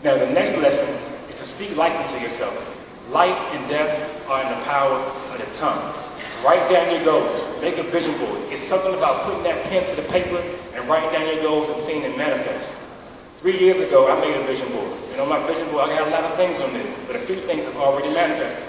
Now the next lesson is to speak life into yourself. Life and death are in the power of the tongue. Write down your goals. Make a vision board. It's something about putting that pen to the paper and writing down your goals and seeing them manifest. 3 years ago, I made a vision board. And on my vision board, I got a lot of things on there, but a few things have already manifested.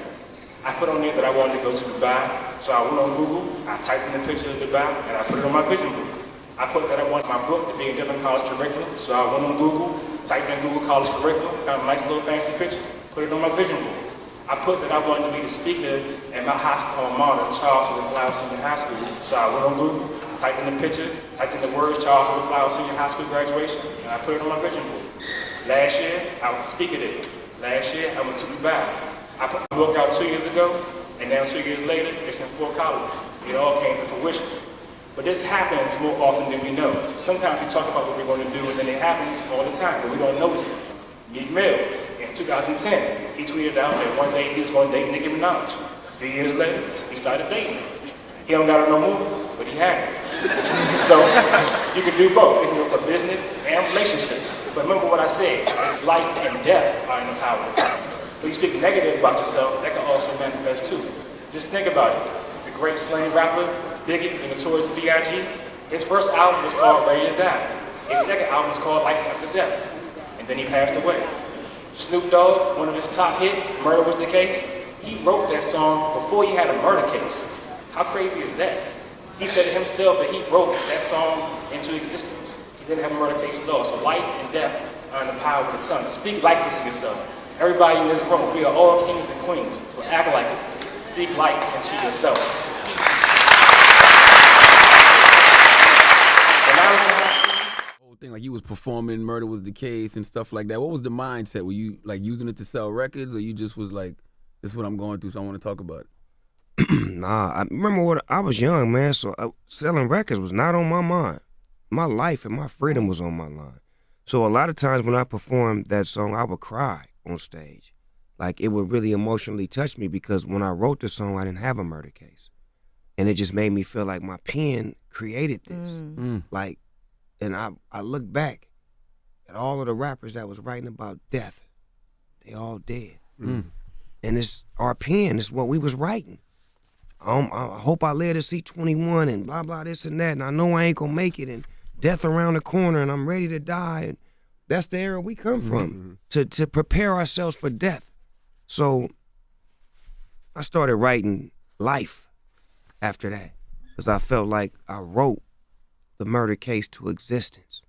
I put on there that I wanted to go to Dubai, so I went on Google, I typed in a picture of Dubai, and I put it on my vision board. I put that I wanted my book to be in different college curriculum, so I went on Google, typed in Google college curriculum, found a nice little fancy picture, put it on my vision board. I put that I wanted to be the speaker at my high school alma mater, Charles Seward Flower Senior High School. So I went on Google, typed in the picture, typed in the words Charles Seward Flower Senior High School graduation, and I put it on my vision board. Last year, I was the speaker there. Last year, I went to Dubai. I put my book out 2 years ago, and now 2 years later, it's in 4 colleges. It all came to fruition. But this happens more often than we know. Sometimes we talk about what we're going to do, and then it happens all the time, but we don't notice it. Meek Mill, in 2010, he tweeted out that one day he was going to date Nicki Minaj. A few years later, he started dating her. He don't got her no more, but he had her. So you can do both. You can do it for business and relationships. But remember what I said, it's life and death are in the power of the tongue. So you speak negative about yourself, that can also manifest too. Just think about it. The great slang rapper, Biggie, the Notorious B.I.G, his first album was called Ready to Die. His second album was called Life After Death. And then he passed away. Snoop Dogg, one of his top hits, Murder Was the Case, he wrote that song before he had a murder case. How crazy is that? He said it himself that he wrote that song into existence. He didn't have a murder case at all. So life and death are in the power of the tongue. Speak life into yourself. Everybody in this room, we are all kings and queens. So act like it. Speak life into yourself. When I was in high school, thing like you was performing Murder Was the Case and stuff like that. What was the mindset? Were you like using it to sell records, or you just was like, this is what I'm going through, so I want to talk about it? Nah, I remember I was young, man, so selling records was not on my mind. My life and my freedom was on my line. So a lot of times when I performed that song, I would cry on stage. Like, it would really emotionally touch me, because when I wrote the song, I didn't have a murder case. And it just made me feel like my pen created this. Like, and I look back at all of the rappers that was writing about death. They all dead. And it's our pen, it's what we was writing. I hope I live to see 21 and blah, blah, this and that. And I know I ain't gonna make it, and death around the corner, and I'm ready to die. And that's the era we come from, to prepare ourselves for death. So I started writing life after that, because I felt like I wrote the murder case to existence.